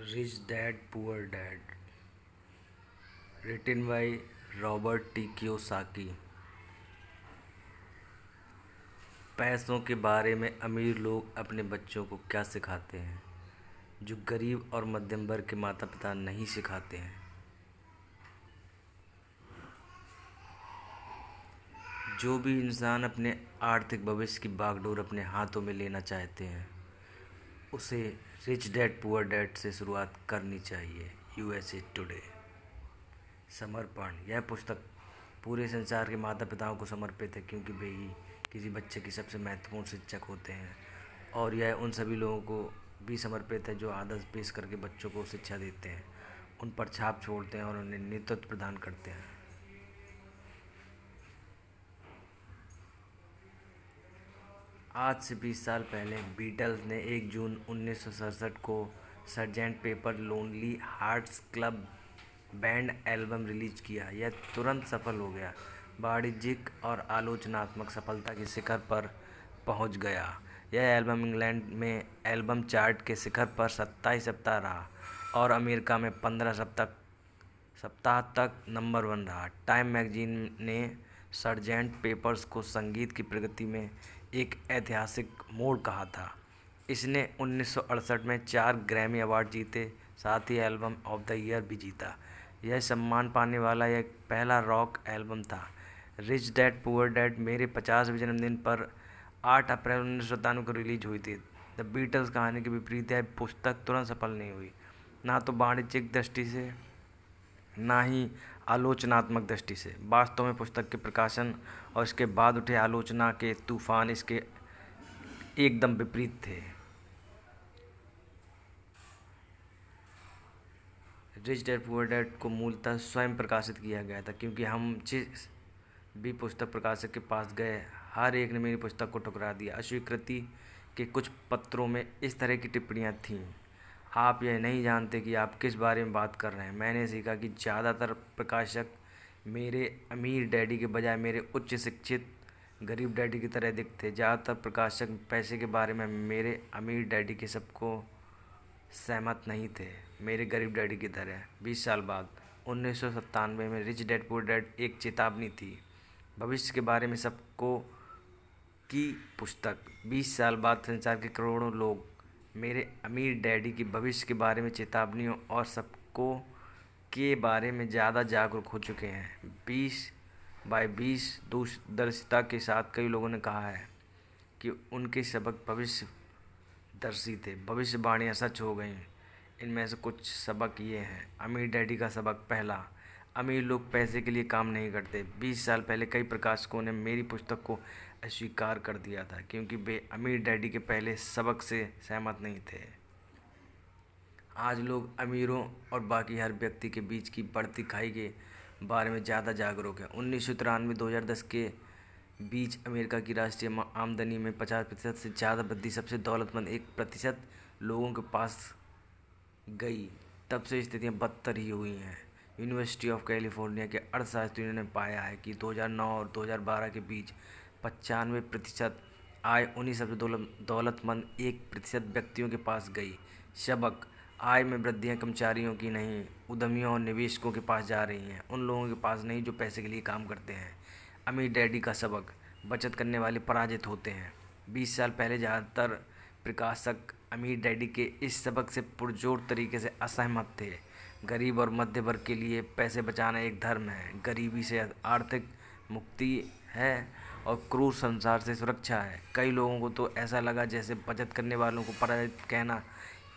Rich dad poor dad, written by Robert T Kiyosaki. पैसों के बारे में अमीर लोग अपने बच्चों को क्या सिखाते हैं जो गरीब और मध्यम वर्ग के माता पिता नहीं सिखाते हैं। जो भी इंसान अपने आर्थिक भविष्य की बागडोर अपने हाथों में लेना चाहते हैं उसे रिच डैड पुअर डैड से शुरुआत करनी चाहिए। USA today. समर्पण। यह पुस्तक पूरे संसार के माता पिताओं को समर्पित है क्योंकि वे ही किसी बच्चे के सबसे महत्वपूर्ण शिक्षक होते हैं, और यह उन सभी लोगों को भी समर्पित है जो आदर्श पेश करके बच्चों को शिक्षा देते हैं, उन पर छाप छोड़ते हैं और उन्हें नेतृत्व प्रदान करते हैं। आज से 20 साल पहले बीटल्स ने 1 जून 1967 को सरजेंट paper lonely hearts club band album release किया। यह तुरंत सफल हो गया, वाणिज्यिक और आलोचनात्मक सफलता के शिखर पर पहुंच गया। यह एल्बम इंग्लैंड में एल्बम चार्ट के शिखर पर 27 सप्ताह रहा और अमेरिका में 15 सप्ताह तक नंबर 1 रहा। टाइम मैगजीन ने सरजेंट पेपर्स को संगीत की प्रगति में एक ऐतिहासिक मोड़ कहा था। इसने 1968 में 4 ग्रैमी अवार्ड जीते, साथ ही एल्बम ऑफ द ईयर भी जीता। यह सम्मान पाने वाला यह पहला रॉक एल्बम था। रिच डैड पुअर डैड मेरे 50वें जन्मदिन पर 8 अप्रैल 1997 को रिलीज हुई थी। द बीटल्स कहानी के विपरीत यह पुस्तक तुरंत सफल नहीं हुई, ना तो वाणिज्यिक दृष्टि से ना ही आलोचनात्मक दृष्टि से। वास्तव में पुस्तक के प्रकाशन और इसके बाद उठे आलोचना के तूफान इसके एकदम विपरीत थे। रिच डैड पुअर डैड को मूलतः स्वयं प्रकाशित किया गया था, क्योंकि हम जिस भी पुस्तक प्रकाशक के पास गए हर एक ने मेरी पुस्तक को ठुकरा दिया। अस्वीकृति के कुछ पत्रों में इस तरह की टिप्पणियां थीं: आप यह नहीं जानते कि आप किस बारे में बात कर रहे हैं। मैंने सीखा कि ज़्यादातर प्रकाशक मेरे अमीर डैडी के बजाय मेरे उच्च शिक्षित गरीब डैडी की तरह दिखते। ज़्यादातर प्रकाशक पैसे के बारे में मेरे अमीर डैडी के सबको सहमत नहीं थे, मेरे गरीब डैडी की तरह। 20 साल बाद 1997 में रिच डैड पुअर डैड एक चेतावनी थी, भविष्य के बारे में सबको की पुस्तक। 20 साल बाद संसार के करोड़ों लोग मेरे अमीर डैडी की भविष्य के बारे में चेतावनियों और सबको के बारे में ज़्यादा जागरूक हो चुके हैं। 20/20 दूरदर्शिता के साथ कई लोगों ने कहा है कि उनके सबक भविष्य दर्शी थे। भविष्यवाणियाँ सच हो गईं। इनमें से कुछ सबक ये हैं। अमीर डैडी का सबक पहला: अमीर लोग पैसे के लिए काम नहीं करते। 20 साल पहले कई प्रकाशकों ने मेरी पुस्तक को अस्वीकार कर दिया था क्योंकि वे अमीर डैडी के पहले सबक से सहमत नहीं थे। आज लोग अमीरों और बाकी हर व्यक्ति के बीच की बढ़ती खाई के बारे में ज़्यादा जागरूक हैं। 1993-2010 के बीच अमेरिका की राष्ट्रीय आमदनी में 50% से ज़्यादा वृद्धि सबसे दौलतमंद 1% लोगों के पास गई। तब से स्थितियां बदतर ही हुई हैं। यूनिवर्सिटी ऑफ कैलिफोर्निया के अर्थशास्त्रियों ने पाया है कि 2009 और 2012 के बीच 95% आय उन्हीं सबसे दौलतमंद 1% व्यक्तियों के पास गई। सबक: आय में वृद्धियां कर्मचारियों की नहीं, उद्यमियों और निवेशकों के पास जा रही हैं, उन लोगों के पास नहीं जो पैसे के लिए काम करते हैं। अमीर डैडी का सबक: बचत करने वाले पराजित होते हैं। 20 साल पहले ज़्यादातर प्रकाशक अमीर डैडी के इस सबक से पुरजोर तरीके से असहमत थे। गरीब और मध्य वर्ग के लिए पैसे बचाना एक धर्म है, गरीबी से आर्थिक मुक्ति है और क्रूर संसार से सुरक्षा है। कई लोगों को तो ऐसा लगा जैसे बचत करने वालों को पराजित कहना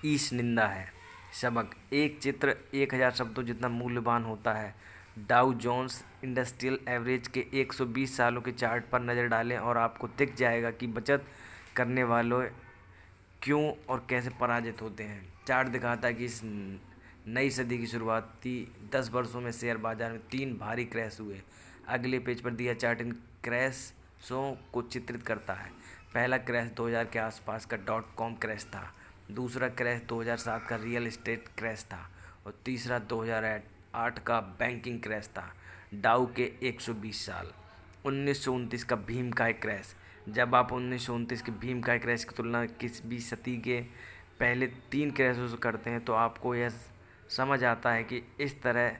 ईश निंदा है। सबक: एक चित्र 1000 शब्दों जितना मूल्यवान होता है। डाउ जोन्स इंडस्ट्रियल एवरेज के 120 सालों के चार्ट पर नज़र डालें और आपको दिख जाएगा कि बचत करने वालों क्यों और कैसे पराजित होते हैं। चार्ट दिखाता है कि इस नई सदी की शुरुआती 10 वर्षों में शेयर बाजार में 3 भारी क्रैश हुए। अगले पेज पर दिया चार्ट इन क्रैशों को चित्रित करता है। पहला क्रैश 2000 के आसपास का .com क्रैश था, दूसरा क्रैश 2007 का रियल एस्टेट क्रैश था और तीसरा 2008 का बैंकिंग क्रैश था। डाउ के 120 साल। 1929 का भीमकाय क्रैश। जब आप 1929 के भीमकाय क्रैश की तुलना 21वीं सदी के पहले 3 क्रैशों से करते हैं तो आपको यह समझ आता है कि इस तरह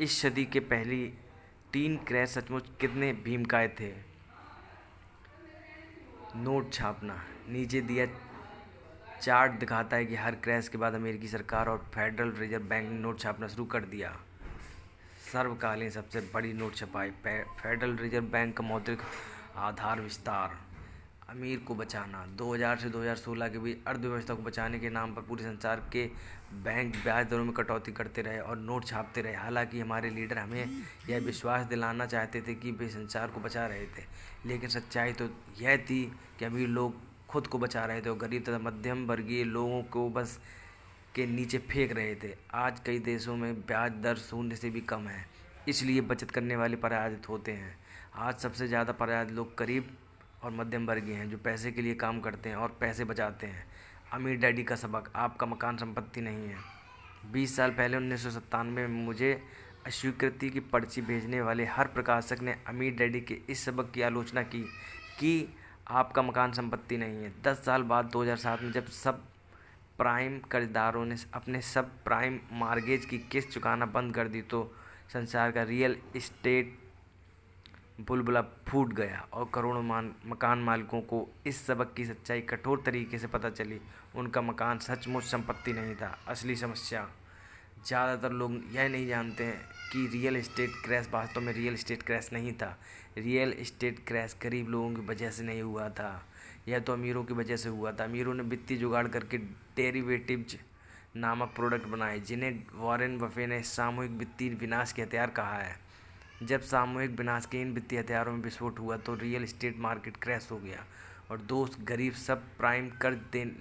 इस सदी के पहली 3 क्रैश सचमुच कितने भीमकाय थे। नोट छापना। नीचे दिया चार्ट दिखाता है कि हर क्रैश के बाद अमेरिकी सरकार और फेडरल रिजर्व बैंक ने नोट छापना शुरू कर दिया। सर्वकालीन सबसे बड़ी नोट छपाई। फेडरल रिजर्व बैंक का मौद्रिक आधार विस्तार। अमीर को बचाना। 2000 से 2016 के बीच अर्थव्यवस्था को बचाने के नाम पर पूरे संसार के बैंक ब्याज दरों में कटौती करते रहे और नोट छापते रहे। हालांकि हमारे लीडर हमें यह विश्वास दिलाना चाहते थे कि वे संसार को बचा रहे थे, लेकिन सच्चाई तो यह थी कि अमीर लोग खुद को बचा रहे थे और गरीब तथा मध्यम वर्गीय लोगों को बस के नीचे फेंक रहे थे। आज कई देशों में ब्याज दर शून्य से भी कम है, इसलिए बचत करने वाले पराजित होते हैं। आज सबसे ज़्यादा पराजित लोग गरीब और मध्यम वर्गीय हैं, जो पैसे के लिए काम करते हैं और पैसे बचाते हैं। अमीर डैडी का सबक। आपका मकान संपत्ति नहीं है। 20 साल पहले 1997 में मुझे अस्वीकृति की पर्ची भेजने वाले हर प्रकाशक ने अमीर डैडी के इस सबक की आलोचना की कि आपका मकान संपत्ति नहीं है। 10 साल बाद 2007 में जब सब प्राइम कर्जदारों ने अपने सब प्राइम मार्गेज की किस्त चुकाना बंद कर दी तो संसार का रियल एस्टेट बुलबुला फूट गया और करोड़ों मकान मालिकों को इस सबक की सच्चाई कठोर तरीके से पता चली। उनका मकान सचमुच संपत्ति नहीं था। असली समस्या। ज़्यादातर लोग यह नहीं जानते हैं कि रियल एस्टेट क्रैश वास्तव में रियल एस्टेट क्रैश नहीं था। रियल एस्टेट क्रैश गरीब लोगों की वजह से नहीं हुआ था, यह तो अमीरों की वजह से हुआ था। अमीरों ने वित्तीय जुगाड़ करके डेरिवेटिव्स नामक प्रोडक्ट बनाए, जिन्हें वॉरेन बफे ने सामूहिक वित्तीय विनाश के हथियार कहा है। जब सामूहिक विनाश के इन वित्तीय हथियारों में विस्फोट हुआ तो रियल एस्टेट मार्केट क्रैश हो गया और दोस्त गरीब सब प्राइम कर्ज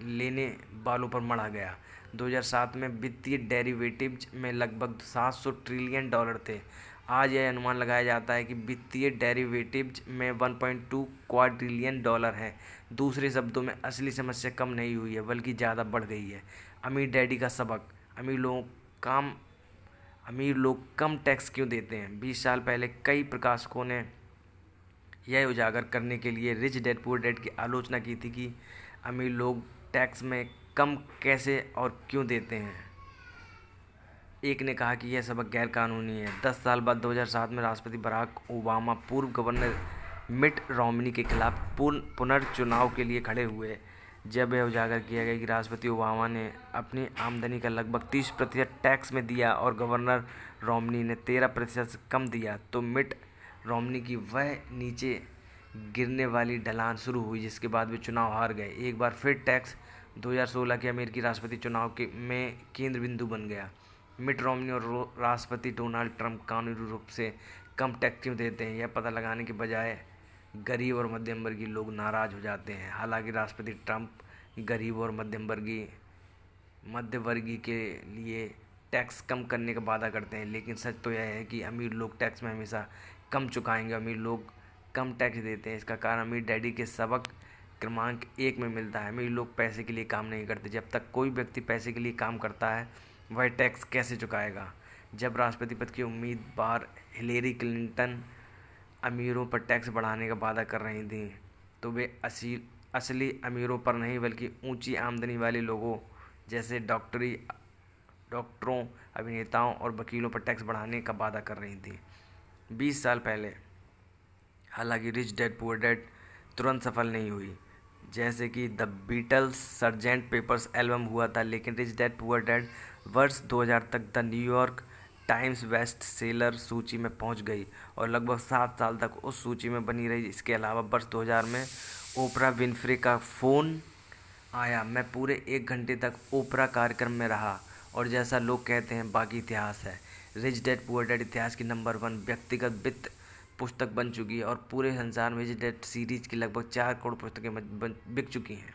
लेने वालों पर मढ़ा गया। 2007 में वित्तीय डेरिवेटिव्स में लगभग 700 ट्रिलियन डॉलर थे। आज यह अनुमान लगाया जाता है कि वित्तीय डेरिवेटिव्स में 1.2 क्वाड्रिलियन डॉलर है। दूसरे शब्दों में असली समस्या कम नहीं हुई है बल्कि ज़्यादा बढ़ गई है। अमीर डैडी का सबक। अमीर लोग कम टैक्स क्यों देते हैं। 20 साल पहले कई प्रकाशकों ने यह उजागर करने के लिए रिच डैड पुअर डैड की आलोचना की थी कि अमीर लोग टैक्स में कम कैसे और क्यों देते हैं। एक ने कहा कि यह सबक गैर कानूनी है। 10 साल बाद 2007 में राष्ट्रपति बराक ओबामा पूर्व गवर्नर मिट रोमनी के खिलाफ पुनर्चुनाव के लिए खड़े हुए। जब यह उजागर किया गया कि राष्ट्रपति ओबामा ने अपनी आमदनी का लगभग 30% टैक्स में दिया और गवर्नर रोमनी ने 13% से कम दिया, तो मिट रोमनी की वह नीचे गिरने वाली ढलान शुरू हुई जिसके बाद वे चुनाव हार गए। एक बार फिर टैक्स 2016 के अमेरिकी राष्ट्रपति चुनाव में केंद्र बिंदु बन गया। मिट रोमनी और राष्ट्रपति डोनाल्ड ट्रंप कानूनी रूप से कम टैक्स क्यों देते हैं, यह पता लगाने के बजाय गरीब और मध्यम वर्गीय लोग नाराज़ हो जाते हैं। हालांकि राष्ट्रपति ट्रंप गरीब और मध्य वर्गीय के लिए टैक्स कम करने का वादा करते हैं, लेकिन सच तो यह है कि अमीर लोग टैक्स में हमेशा कम चुकाएंगे। अमीर लोग कम टैक्स देते हैं। इसका कारण अमीर डैडी के सबक क्रमांक 1 में मिलता है। अमीर लोग पैसे के लिए काम नहीं करते। जब तक कोई व्यक्ति पैसे के लिए काम करता है वह टैक्स कैसे चुकाएगा। जब राष्ट्रपति पद की उम्मीदवार हिलेरी क्लिंटन अमीरों पर टैक्स बढ़ाने का वादा कर रही थी तो वे असली अमीरों पर नहीं बल्कि ऊंची आमदनी वाले लोगों जैसे डॉक्टरों, अभिनेताओं और वकीलों पर टैक्स बढ़ाने का वादा कर रही थी। 20 साल पहले हालांकि रिच डैड पुअर डैड तुरंत सफल नहीं हुई। जैसे कि the Beatles Sergeant Peppers album हुआ था, लेकिन रिच डैड पुअर डैड वर्ष 2000 तक the New York times best seller सूची में पहुंच गई और लगभग 7 साल तक उस सूची में बनी रही। इसके अलावा वर्ष 2000 में ओपरा विनफ्रे का फ़ोन आया। मैं पूरे 1 घंटे तक ओपरा कार्यक्रम में रहा और जैसा लोग कहते हैं बाकी इतिहास है। रिच डैड पुअर डैड इतिहास की नंबर 1 व्यक्तिगत वित्त पुस्तक बन चुकी है और पूरे संसार में रिच डैड सीरीज की लगभग 4 करोड़ पुस्तकें बिक चुकी हैं।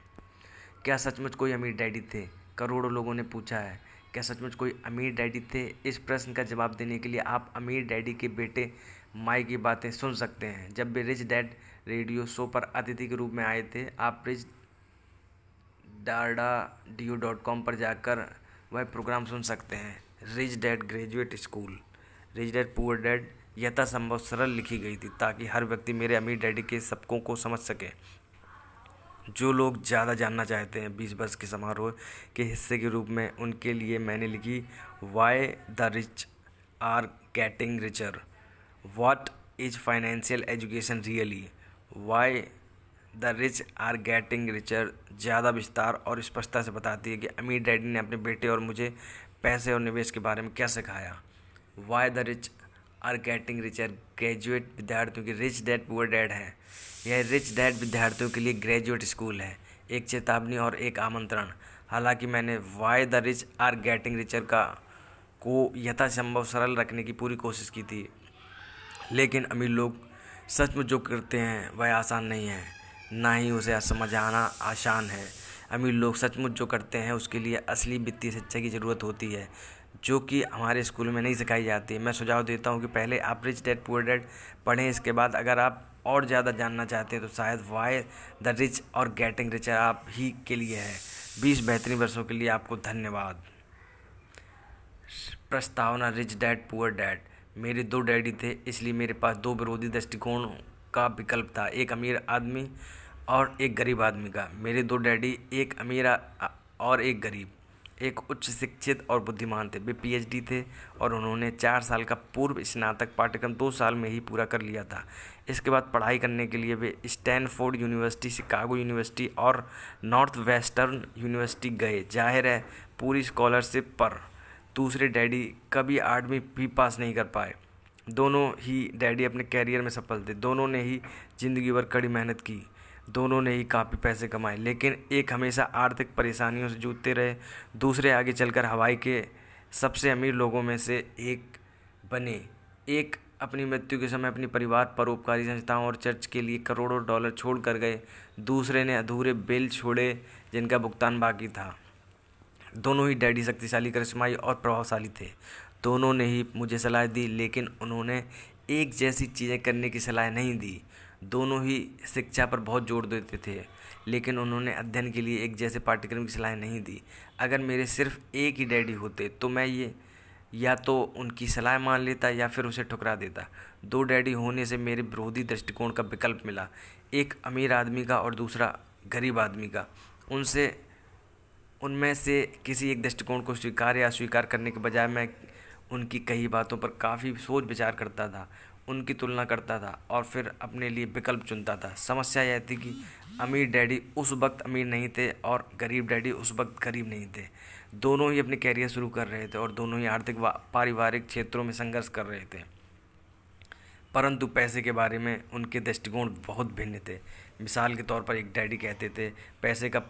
क्या सचमुच कोई अमीर डैडी थे? करोड़ों लोगों ने पूछा है, क्या सचमुच कोई अमीर डैडी थे? इस प्रश्न का जवाब देने के लिए आप अमीर डैडी के बेटे माई की बातें सुन सकते हैं। जब वे रिच डैड रेडियो शो पर अतिथि के रूप में आए थे, आप richdardadio.com पर जाकर वह प्रोग्राम सुन सकते हैं। Rich dad graduate school. Rich dad poor dad यथासंभव सरल लिखी गई थी ताकि हर व्यक्ति मेरे अमीर डैडी के सबकों को समझ सके। जो लोग ज़्यादा जानना चाहते हैं 20 वर्ष के समारोह के हिस्से के रूप में, उनके लिए मैंने लिखी why the rich are getting richer, what is financial education really, why the rich are getting richer ज़्यादा विस्तार और स्पष्टता से बताती है कि अमीर डैडी ने अपने बेटे और मुझे पैसे और निवेश के बारे में क्या सिखाया। Why the rich are getting richer graduate विद्यार्थियों की, रिच डैड पुअर डैड है। यह रिच डैड विद्यार्थियों के लिए ग्रेजुएट स्कूल है, एक चेतावनी और एक आमंत्रण। हालांकि मैंने why the rich are getting richer को यथासंभव सरल रखने की पूरी कोशिश की थी, लेकिन अमीर लोग सचमुच जो करते हैं वह आसान नहीं है, ना ही उसे समझाना आसान है। अमीर लोग सचमुच जो करते हैं उसके लिए असली वित्तीय शिक्षा की ज़रूरत होती है, जो कि हमारे स्कूल में नहीं सिखाई जाती है। मैं सुझाव देता हूँ कि पहले आप रिच डैड पुअर डैड पढ़ें, इसके बाद अगर आप और ज़्यादा जानना चाहते हैं तो शायद वाई द रिच और गेटिंग रिचर आप ही के लिए है। 20 बेहतरीन वर्षों के लिए आपको धन्यवाद। प्रस्तावना, रिच डैड पुअर डैड। मेरे 2 डैडी थे, इसलिए मेरे पास 2 विरोधी दृष्टिकोण का विकल्प था, एक अमीर आदमी और एक गरीब आदमी का। मेरे 2 डैडी, एक अमीर और एक गरीब, एक उच्च शिक्षित और बुद्धिमान थे। वे पीएचडी थे और उन्होंने 4 साल का पूर्व स्नातक पाठ्यक्रम 2 साल में ही पूरा कर लिया था। इसके बाद पढ़ाई करने के लिए वे स्टैनफोर्ड यूनिवर्सिटी, शिकागो यूनिवर्सिटी और नॉर्थ वेस्टर्न यूनिवर्सिटी गए, जाहिर है पूरी स्कॉलरशिप पर। दूसरे डैडी कभी 8वीं भी पास नहीं कर पाए। दोनों ही डैडी अपने कैरियर में सफल थे, दोनों ने ही ज़िंदगी भर कड़ी मेहनत की, दोनों ने ही काफ़ी पैसे कमाए, लेकिन एक हमेशा आर्थिक परेशानियों से जूझते रहे, दूसरे आगे चलकर हवाई के सबसे अमीर लोगों में से एक बने। एक अपनी मृत्यु के समय अपने परिवार, परोपकारी संस्थाओं और चर्च के लिए करोड़ों डॉलर छोड़ कर गए, दूसरे ने अधूरे बिल छोड़े जिनका भुगतान बाकी था। दोनों ही डैडी शक्तिशाली, करिश्माई और प्रभावशाली थे। दोनों ने ही मुझे सलाह दी, लेकिन उन्होंने एक जैसी चीज़ें करने की सलाह नहीं दी। दोनों ही शिक्षा पर बहुत जोर देते थे, लेकिन उन्होंने अध्ययन के लिए एक जैसे पाठ्यक्रम की सलाह नहीं दी। अगर मेरे सिर्फ एक ही डैडी होते तो मैं ये या तो उनकी सलाह मान लेता या फिर उसे ठुकरा देता। 2 डैडी होने से मेरे विरोधी दृष्टिकोण का विकल्प मिला, एक अमीर आदमी का और दूसरा गरीब आदमी का। उनमें से किसी एक दृष्टिकोण को स्वीकार या अस्वीकार करने के बजाय मैं उनकी कई बातों पर काफ़ी सोच विचार करता था, उनकी तुलना करता था और फिर अपने लिए विकल्प चुनता था। समस्या यह थी कि अमीर डैडी उस वक्त अमीर नहीं थे और गरीब डैडी उस वक्त गरीब नहीं थे। दोनों ही अपने कैरियर शुरू कर रहे थे और दोनों ही आर्थिक व पारिवारिक क्षेत्रों में संघर्ष कर रहे थे, परंतु पैसे के बारे में उनके दृष्टिकोण बहुत भिन्न थे। मिसाल के तौर पर एक डैडी कहते थे पैसे का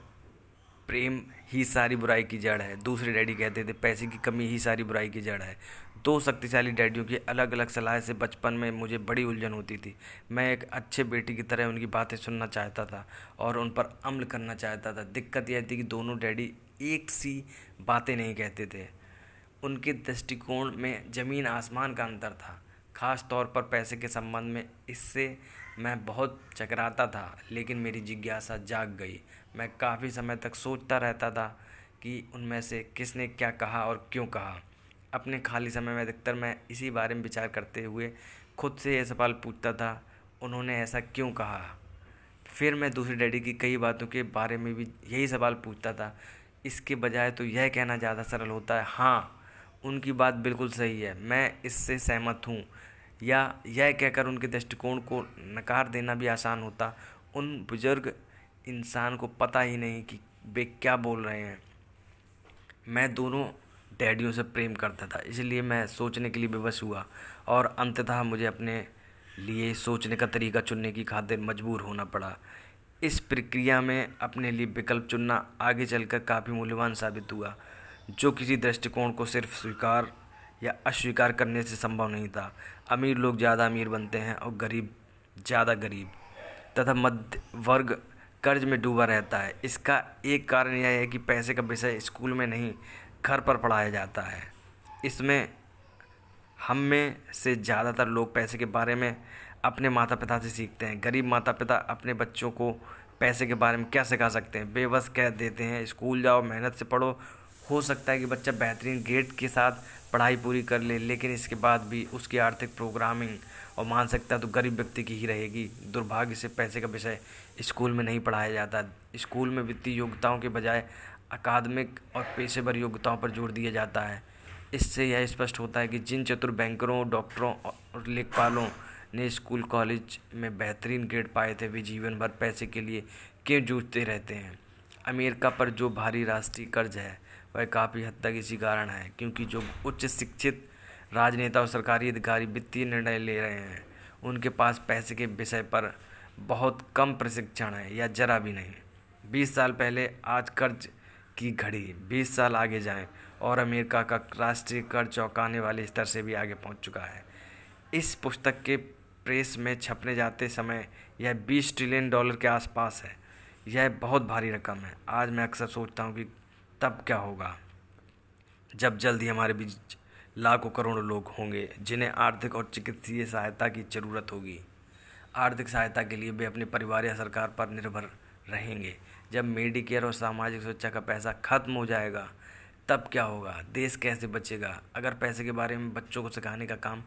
प्रेम ही सारी बुराई की जड़ है, दूसरे डैडी कहते थे पैसे की कमी ही सारी बुराई की जड़ है। 2 शक्तिशाली डैडियों की अलग अलग सलाह से बचपन में मुझे बड़ी उलझन होती थी। मैं एक अच्छे बेटी की तरह उनकी बातें सुनना चाहता था और उन पर अमल करना चाहता था। दिक्कत यह थी कि दोनों डैडी एक सी बातें नहीं कहते थे, उनके दृष्टिकोण में ज़मीन आसमान का अंतर था, खास तौर पर पैसे के संबंध में। इससे मैं बहुत चकराता था, लेकिन मेरी जिज्ञासा जाग गई। मैं काफ़ी समय तक सोचता रहता था कि उनमें से किसने क्या कहा और क्यों कहा। अपने खाली समय में अधिकतर मैं इसी बारे में विचार करते हुए खुद से यह सवाल पूछता था, उन्होंने ऐसा क्यों कहा। फिर मैं दूसरे डैडी की कई बातों के बारे में भी यही सवाल पूछता था। इसके बजाय तो यह कहना ज़्यादा सरल होता है, हाँ उनकी बात बिल्कुल सही है, मैं इससे सहमत हूँ, या यह कहकर उनके दृष्टिकोण को नकार देना भी आसान होता। उन बुजुर्ग इंसान को पता ही नहीं कि वे क्या बोल रहे हैं। मैं दोनों डैडियों से प्रेम करता था, इसलिए मैं सोचने के लिए विवश हुआ और अंततः मुझे अपने लिए सोचने का तरीका चुनने की खातिर मजबूर होना पड़ा। इस प्रक्रिया में अपने लिए विकल्प चुनना आगे चलकर काफ़ी मूल्यवान साबित हुआ, जो किसी दृष्टिकोण को सिर्फ स्वीकार या अस्वीकार करने से संभव नहीं था। अमीर लोग ज़्यादा अमीर बनते हैं और गरीब ज़्यादा गरीब तथा मध्य वर्ग कर्ज में डूबा रहता है। इसका एक कारण यह है कि पैसे का विषय स्कूल में नहीं, घर पर पढ़ाया जाता है। इसमें हम में से ज़्यादातर लोग पैसे के बारे में अपने माता पिता से सीखते हैं। गरीब माता पिता अपने बच्चों को पैसे के बारे में क्या सिखा सकते हैं? वे बस कह देते हैं स्कूल जाओ, मेहनत से पढ़ो। हो सकता है कि बच्चा बेहतरीन ग्रेड के साथ पढ़ाई पूरी कर ले, लेकिन इसके बाद भी उसकी आर्थिक प्रोग्रामिंग और मानसिकता तो गरीब व्यक्ति की ही रहेगी। दुर्भाग्य से पैसे का विषय स्कूल में नहीं पढ़ाया जाता। स्कूल में वित्तीय योग्यताओं के बजाय अकादमिक और पेशेवर योग्यताओं पर जोर दिया जाता है। इससे यह स्पष्ट होता है कि जिन चतुर बैंकरों, डॉक्टरों और लेखपालों ने स्कूल कॉलेज में बेहतरीन ग्रेड पाए थे, वे जीवन भर पैसे के लिए क्यों जूझते रहते हैं। अमेरिका पर जो भारी राष्ट्रीय कर्ज है वह काफ़ी हद तक इसी कारण है, क्योंकि जो उच्च शिक्षित राजनेता और सरकारी अधिकारी वित्तीय निर्णय ले रहे हैं उनके पास पैसे के विषय पर बहुत कम प्रशिक्षण है या जरा भी नहीं। 20 साल पहले आज कर्ज की घड़ी 20 साल आगे जाएं और अमेरिका का राष्ट्रीय कर्ज चौंकाने वाले स्तर से भी आगे पहुंच चुका है। इस पुस्तक के प्रेस में छपने जाते समय यह $20 ट्रिलियन के आसपास है। यह बहुत भारी रकम है। आज मैं अक्सर सोचता हूँ कि तब क्या होगा जब जल्द ही हमारे बीच लाखों करोड़ों लोग होंगे जिन्हें आर्थिक और चिकित्सीय सहायता की ज़रूरत होगी। आर्थिक सहायता के लिए वे अपने परिवार या सरकार पर निर्भर रहेंगे। जब मेडिकेयर और सामाजिक सुरक्षा का पैसा खत्म हो जाएगा तब क्या होगा? देश कैसे बचेगा? अगर पैसे के बारे में बच्चों को सिखाने का काम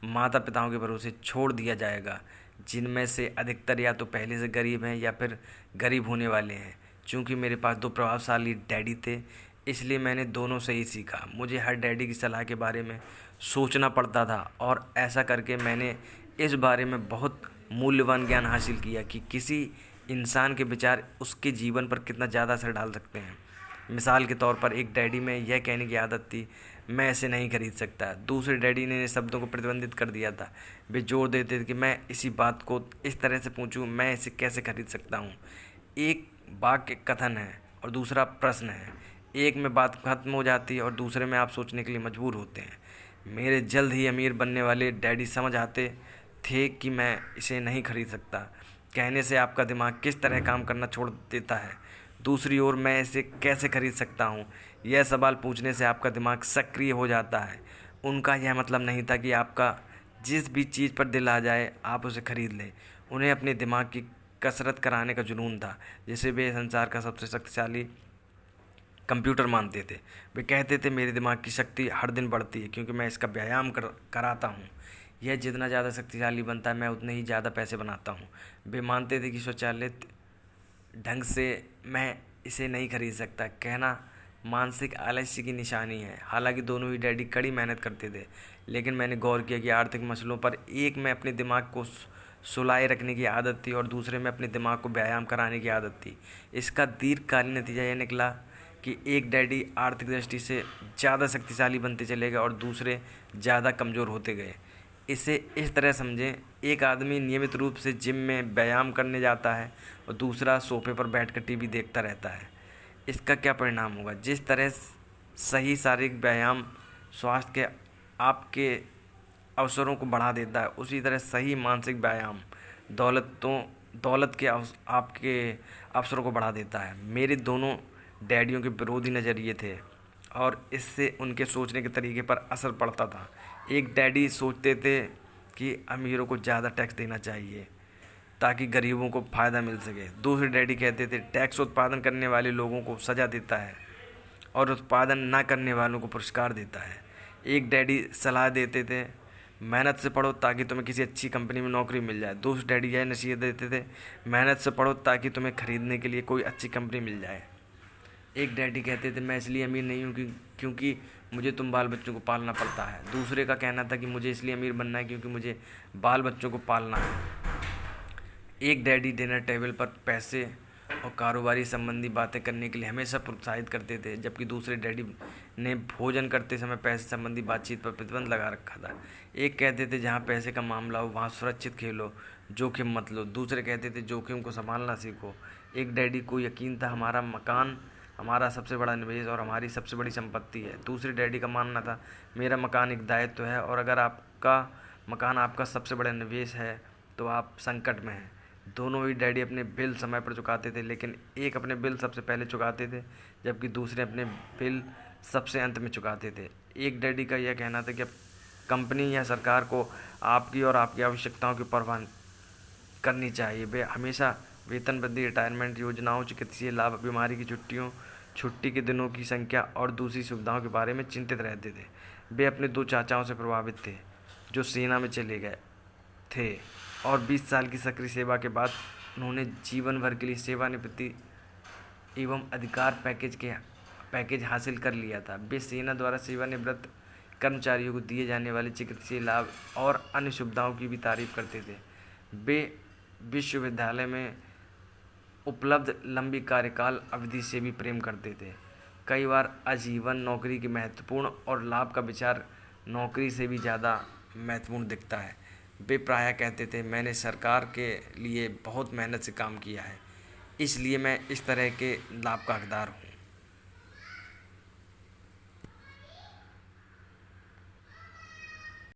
माता पिताओं के भरोसे छोड़ दिया जाएगा, जिनमें से अधिकतर या तो पहले से गरीब हैं या फिर गरीब होने वाले हैं। चूँकि मेरे पास 2 प्रभावशाली डैडी थे, इसलिए मैंने दोनों से ही सीखा। मुझे हर डैडी की सलाह के बारे में सोचना पड़ता था और ऐसा करके मैंने इस बारे में बहुत मूल्यवान ज्ञान हासिल किया कि किसी इंसान के विचार उसके जीवन पर कितना ज़्यादा असर डाल सकते हैं। मिसाल के तौर पर एक डैडी में यह कहने की आदत थी, मैं इसे नहीं खरीद सकता। दूसरे डैडी ने शब्दों को प्रतिबंधित कर दिया था। वे जोर देते थे कि मैं इसी बात को इस तरह से पूछूं, मैं इसे कैसे खरीद सकता हूं। एक वाक्य कथन है और दूसरा प्रश्न है। एक में बात खत्म हो जाती है और दूसरे में आप सोचने के लिए मजबूर होते हैं। मेरे जल्द ही अमीर बनने वाले डैडी समझ आते थे कि मैं इसे नहीं खरीद सकता कहने से आपका दिमाग किस तरह काम करना छोड़ देता है। दूसरी ओर, मैं इसे कैसे खरीद सकता हूँ, यह सवाल पूछने से आपका दिमाग सक्रिय हो जाता है। उनका यह मतलब नहीं था कि आपका जिस भी चीज़ पर दिल आ जाए आप उसे खरीद लें। उन्हें अपने दिमाग की कसरत कराने का जुनून था, जिसे वे संसार का सबसे शक्तिशाली कंप्यूटर मानते थे। वे कहते थे, मेरे दिमाग की शक्ति हर दिन बढ़ती है क्योंकि मैं इसका व्यायाम कराता हूँ। यह जितना ज़्यादा शक्तिशाली बनता है मैं उतने ही ज़्यादा पैसे बनाता हूँ। वे मानते थे कि स्वचालित ढंग से मैं इसे नहीं खरीद सकता कहना मानसिक आलस्य की निशानी है। हालांकि दोनों ही डैडी कड़ी मेहनत करते थे, लेकिन मैंने गौर किया कि आर्थिक मसलों पर एक में अपने दिमाग को सुलाए रखने की आदत थी और दूसरे में अपने दिमाग को व्यायाम कराने की आदत थी। इसका दीर्घकालीन नतीजा यह निकला कि एक डैडी आर्थिक दृष्टि से ज़्यादा शक्तिशाली बनते चले गए और दूसरे ज़्यादा कमज़ोर होते गए। इसे इस तरह समझें, एक आदमी नियमित रूप से जिम में व्यायाम करने जाता है और दूसरा सोफे पर बैठकर टीवी देखता रहता है। इसका क्या परिणाम होगा? जिस तरह सही शारीरिक व्यायाम स्वास्थ्य के आपके अवसरों को बढ़ा देता है, उसी तरह सही मानसिक व्यायाम दौलत के आपके अवसरों को बढ़ा देता है। मेरे दोनों डैडियों के विरोधी नज़रिए थे और इससे उनके सोचने के तरीके पर असर पड़ता था। एक डैडी सोचते थे कि अमीरों को ज़्यादा टैक्स देना चाहिए ताकि गरीबों को फ़ायदा मिल सके। दूसरे डैडी कहते थे, टैक्स उत्पादन करने वाले लोगों को सज़ा देता है और उत्पादन ना करने वालों को पुरस्कार देता है। एक डैडी सलाह देते थे, मेहनत से पढ़ो ताकि तुम्हें किसी अच्छी कंपनी में नौकरी मिल जाए। दूसरे डैडी यह नसीहत देते थे, मेहनत से पढ़ो ताकि तुम्हें खरीदने के लिए कोई अच्छी कंपनी मिल जाए। एक डैडी कहते थे, मैं इसलिए अमीर नहीं हूँ क्योंकि मुझे तुम बाल बच्चों को पालना पड़ता है। दूसरे का कहना था कि मुझे इसलिए अमीर बनना है क्योंकि मुझे बाल बच्चों को पालना है। एक डैडी डिनर टेबल पर पैसे और कारोबारी संबंधी बातें करने के लिए हमेशा प्रोत्साहित करते थे, जबकि दूसरे डैडी ने भोजन करते समय पैसे संबंधी बातचीत पर प्रतिबंध लगा रखा था। एक कहते थे, जहाँ पैसे का मामला हो वहाँ सुरक्षित खेलो, जोखिम मत लो। दूसरे कहते थे, जोखिम को संभालना सीखो। एक डैडी को यकीन था हमारा मकान हमारा सबसे बड़ा निवेश और हमारी सबसे बड़ी संपत्ति है। दूसरे डैडी का मानना था, मेरा मकान एक दायित्व है और अगर आपका मकान आपका सबसे बड़ा निवेश है तो आप संकट में हैं। दोनों ही डैडी अपने बिल समय पर चुकाते थे, लेकिन एक अपने बिल सबसे पहले चुकाते थे जबकि दूसरे अपने बिल सबसे अंत में चुकाते थे। एक डैडी का यह कहना था कि कंपनी या सरकार को आपकी और आपकी आवश्यकताओं की परवाह करनी चाहिए। वे हमेशा वेतन वृद्धि, रिटायरमेंट योजनाओं, चिकित्सीय लाभ, बीमारी की छुट्टियों, छुट्टी के दिनों की संख्या और दूसरी सुविधाओं के बारे में चिंतित रहते थे। वे अपने 2 चाचाओं से प्रभावित थे जो सेना में चले गए थे और 20 साल की सक्रिय सेवा के बाद उन्होंने जीवन भर के लिए सेवानिवृत्ति एवं अधिकार पैकेज हासिल कर लिया था। वे सेना द्वारा सेवानिवृत्त कर्मचारियों को दिए जाने वाले चिकित्सीय लाभ और अन्य सुविधाओं की भी तारीफ करते थे। वे विश्वविद्यालय में उपलब्ध लंबी कार्यकाल अवधि से भी प्रेम करते थे। कई बार आजीवन नौकरी के महत्वपूर्ण और लाभ का विचार नौकरी से भी ज़्यादा महत्वपूर्ण दिखता है। वे प्रायः कहते थे, मैंने सरकार के लिए बहुत मेहनत से काम किया है, इसलिए मैं इस तरह के लाभ का हकदार हूँ।